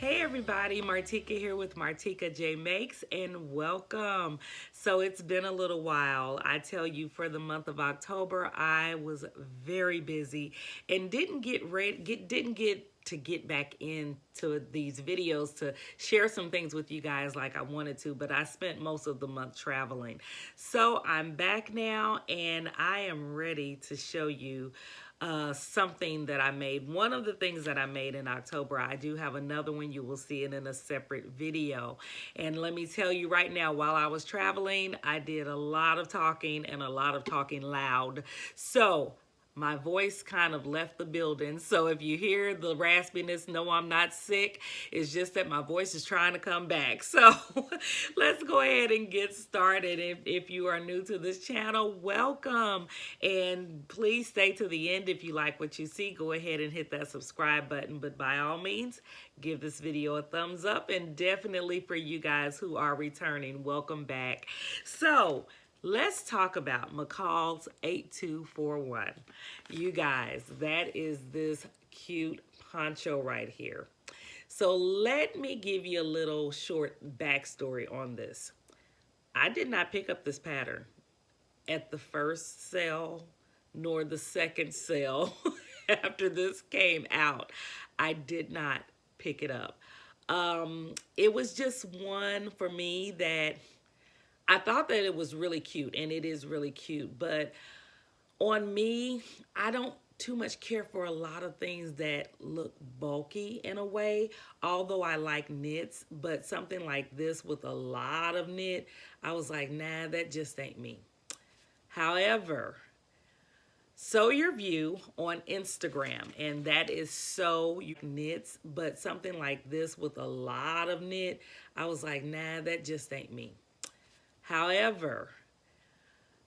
Hey everybody, Martika here with Martika J Makes and welcome. So it's been a little while. I tell you, for the month of October, I was very busy and didn't get to get back into these videos to share some things with you guys like I wanted to, but I spent most of the month traveling. So I'm back now and I am ready to show you something that I made. One of the things that I made in October, I do have another one. You will see it in a separate video. And let me tell you right now, while I was traveling, I did a lot of talking and a lot of talking loud. So my voice kind of left the building. So if you hear the raspiness, no, I'm not sick. It's just that my voice is trying to come back. So let's go ahead and get started. If you are new to this channel, welcome. And please stay to the end. If you like what you see, go ahead and hit that subscribe button. But by all means, give this video a thumbs up. And definitely for you guys who are returning, welcome back. So let's talk about McCall's 8241. You guys, that is this cute poncho right here. So let me give you a little short backstory on this. I did not pick up this pattern at the first sale nor the second sale after this came out. I did not pick it up. It was just one for me that I thought that it was really cute, and it is really cute, but on me, I don't too much care for a lot of things that look bulky in a way, although I like knits, but something like this with a lot of knit, I was like, nah, that just ain't me. However, Sew Your View on Instagram, and that is Sew Your Knits, but something like this with a lot of knit, I was like, nah, that just ain't me. However,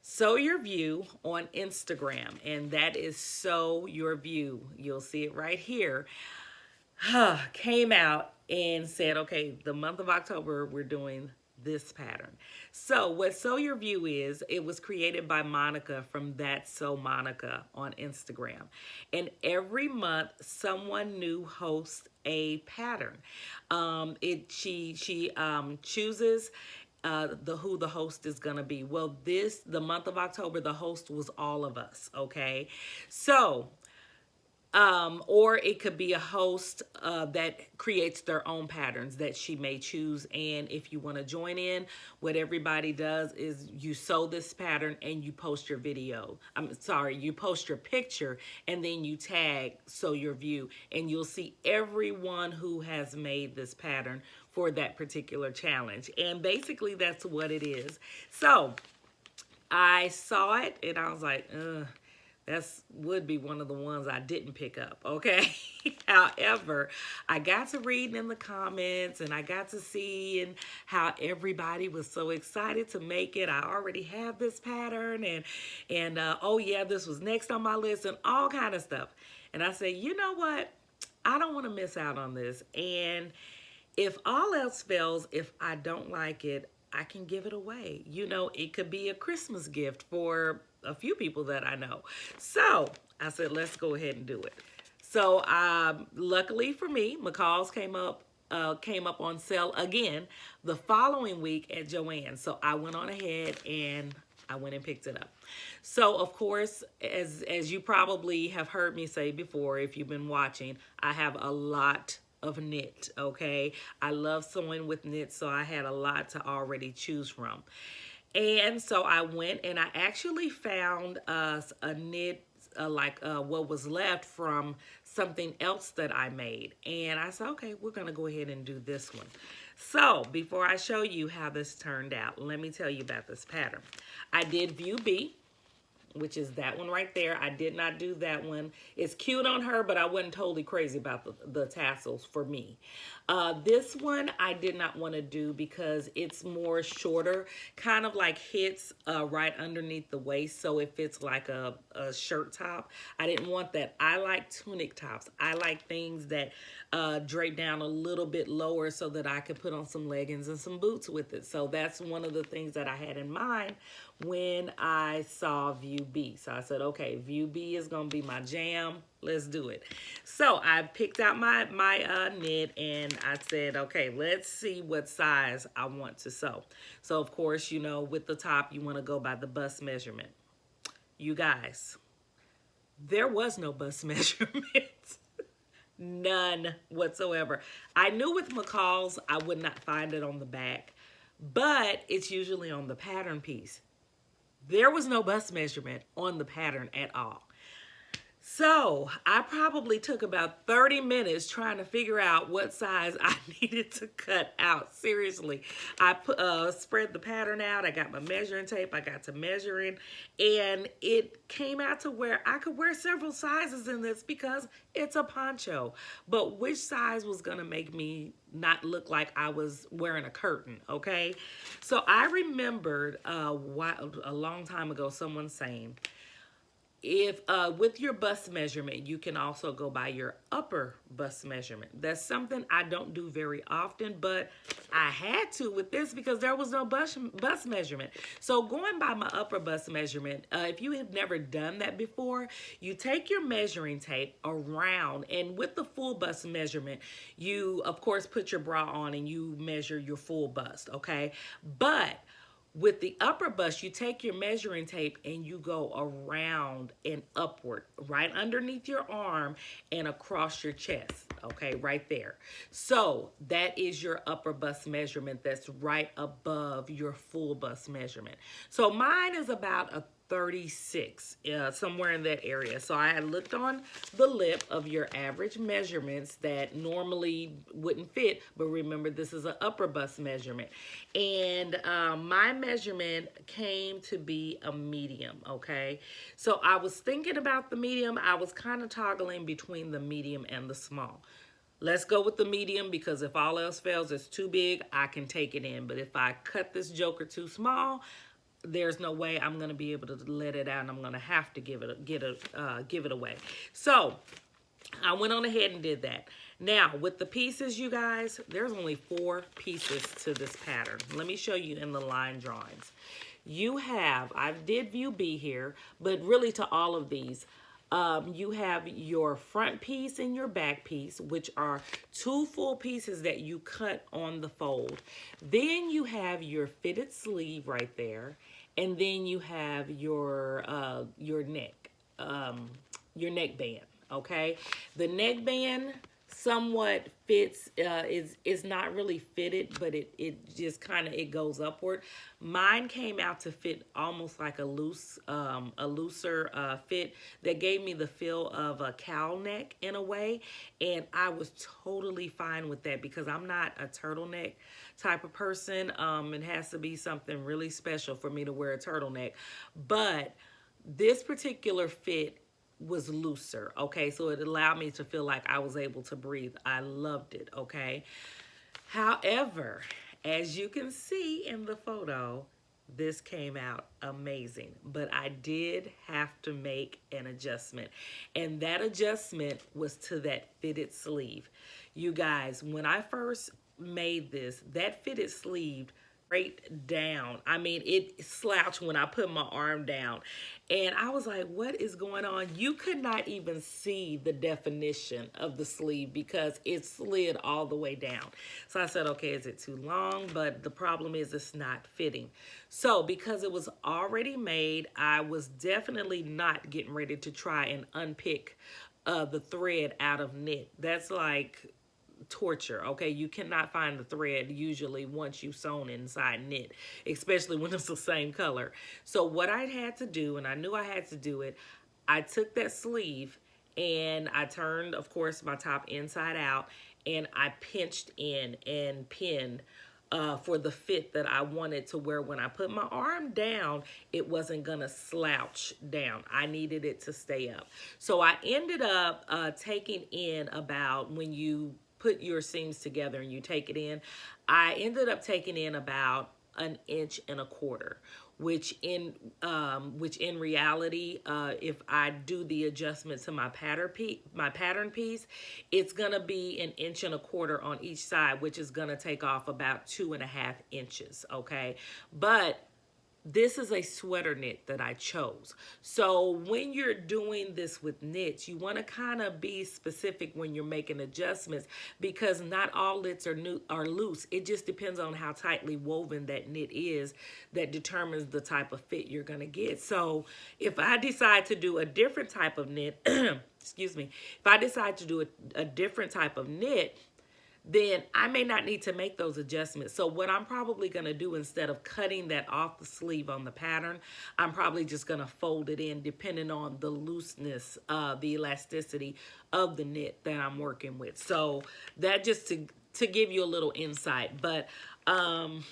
Sew Your View on Instagram, and that is Sew Your View. You'll see it right here. Came out and said, okay, the month of October, we're doing this pattern. So what Sew Your View is, it was created by Monica from That's So Monica on Instagram. And every month, someone new hosts a pattern. She chooses who the host is gonna be. Well, the month of October, the host was all of us, okay? So, or it could be a host that creates their own patterns that she may choose. And if you want to join in, what everybody does is you sew this pattern and you post your video. You post your picture and then you tag Sew Your View, and you'll see everyone who has made this pattern for that particular challenge. And basically that's what it is. So I saw it and I was like, ugh. Would be one of the ones I didn't pick up, okay? However, I got to read in the comments and I got to see and how everybody was so excited to make it. I already have this pattern and oh yeah, this was next on my list and all kind of stuff. And I said, you know what? I don't want to miss out on this. And if all else fails, if I don't like it, I can give it away. You know, it could be a Christmas gift for a few people that I know. So I said, let's go ahead and do it. So luckily for me, McCall's came up on sale again the following week at Joann's. So I went on ahead and I went and picked it up. So of course, as you probably have heard me say before, if you've been watching, I have a lot of knit, okay? I love sewing with knit, so I had a lot to already choose from. And so I went and I actually found a knit, what was left from something else that I made. And I said, okay, we're gonna go ahead and do this one. So before I show you how this turned out, let me tell you about this pattern. I did View B, which is that one right there. I did not do that one. It's cute on her, but I wasn't totally crazy about the tassels for me. This one I did not want to do because it's more shorter, kind of like hits right underneath the waist, so it fits like a shirt top. I didn't want that. I like tunic tops. I like things that drape down a little bit lower so that I could put on some leggings and some boots with it. So that's one of the things that I had in mind when I saw View B. So I said, okay, View B is going to be my jam. Let's do it. So I picked out my knit and I said, okay, let's see what size I want to sew. So of course, you know, with the top, you want to go by the bust measurement. You guys, there was no bust measurement. None whatsoever. I knew with McCall's I would not find it on the back, but it's usually on the pattern piece. There was no bust measurement on the pattern at all. So I probably took about 30 minutes trying to figure out what size I needed to cut out. Seriously, I spread the pattern out. I got my measuring tape. I got to measuring, and it came out to where I could wear several sizes in this because it's a poncho. But which size was going to make me not look like I was wearing a curtain, okay? So I remembered a long time ago someone saying, if with your bust measurement, you can also go by your upper bust measurement. That's something I don't do very often, but I had to with this because there was no bust measurement. So going by my upper bust measurement, if you have never done that before, you take your measuring tape around, and with the full bust measurement, you of course put your bra on and you measure your full bust, okay? But with the upper bust, you take your measuring tape and you go around and upward, right underneath your arm and across your chest, okay, right there. So that is your upper bust measurement that's right above your full bust measurement. So mine is about a 36, somewhere in that area. So I had looked on the lip of your average measurements that normally wouldn't fit, but remember this is an upper bust measurement. And my measurement came to be a medium, okay? So I was thinking about the medium. I was kind of toggling between the medium and the small. Let's go with the medium because if all else fails, it's too big, I can take it in. But if I cut this joker too small, there's no way I'm going to be able to let it out, and I'm going to have to give it away. So I went on ahead and did that. Now with the pieces, you guys, there's only 4 pieces to this pattern. Let me show you in the line drawings. You have, I did View B here, but really to all of these, you have your front piece and your back piece, which are 2 full pieces that you cut on the fold. Then you have your fitted sleeve right there, and then you have your neckband. Okay, the neckband somewhat fits, is not really fitted, but it just kind of, it goes upward. Mine came out to fit almost like a looser fit that gave me the feel of a cowl neck in a way, and I was totally fine with that because I'm not a turtleneck type of person. It has to be something really special for me to wear a turtleneck, but this particular fit was looser, okay? So it allowed me to feel like I was able to breathe. I loved it, okay? However, as you can see in the photo, this came out amazing, but I did have to make an adjustment, and that adjustment was to that fitted sleeve. You guys, when I first made this, that fitted sleeve straight down. I mean, it slouched when I put my arm down. And I was like, what is going on? You could not even see the definition of the sleeve because it slid all the way down. So I said, okay, is it too long? But the problem is it's not fitting. So because it was already made, I was definitely not getting ready to try and unpick the thread out of knit. That's like torture, okay? You cannot find the thread usually once you've sewn inside knit, especially when it's the same color. So what I had to do, and I knew I had to do it, I took that sleeve and I turned, of course, my top inside out, and I pinched in and pinned for the fit that I wanted to wear. When I put my arm down, it wasn't gonna slouch down. I needed it to stay up. So I ended up taking in about, when you put your seams together and you take it in, I ended up taking in about 1.25 inches, which in reality, if I do the adjustment to my pattern piece, it's gonna be 1.25 inches on each side, which is gonna take off about 2.5 inches. Okay, but this is a sweater knit that I chose. So when you're doing this with knits, you want to kind of be specific when you're making adjustments, because not all knits are loose. It just depends on how tightly woven that knit is that determines the type of fit you're going to get. So if I decide to do a different type of knit, excuse me, if I decide to do a different type of knit, then I may not need to make those adjustments. So what I'm probably going to do, instead of cutting that off the sleeve on the pattern, I'm probably just going to fold it in depending on the looseness, the elasticity of the knit that I'm working with. So that just to give you a little insight. But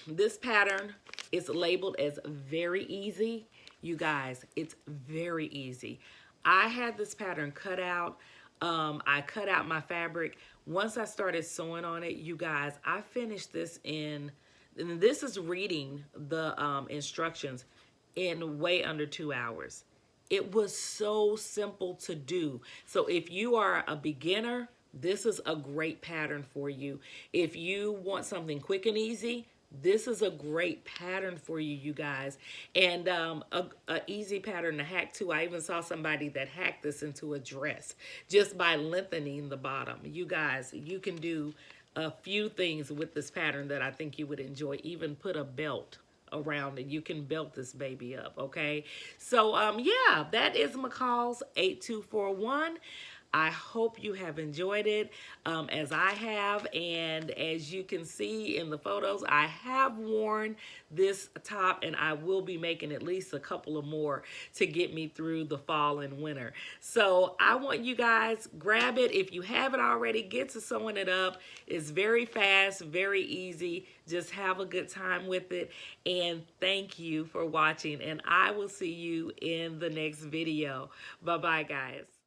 this pattern is labeled as very easy. You guys, it's very easy. I had this pattern cut out. I cut out my fabric. Once I started sewing on it, you guys, I finished this and this is reading the instructions, in way under 2 hours. It was so simple to do. So if you are a beginner, this is a great pattern for you. If you want something quick and easy, this is a great pattern for you, you guys. And a easy pattern to hack too. I even saw somebody that hacked this into a dress just by lengthening the bottom. You guys, you can do a few things with this pattern that I think you would enjoy. Even put a belt around it. You can belt this baby up, okay? So, yeah, that is McCall's 8241. I hope you have enjoyed it as I have, and as you can see in the photos, I have worn this top, and I will be making at least a couple of more to get me through the fall and winter. So I want you guys, grab it. If you haven't already, get to sewing it up. It's very fast, very easy. Just have a good time with it, and thank you for watching, and I will see you in the next video. Bye-bye, guys.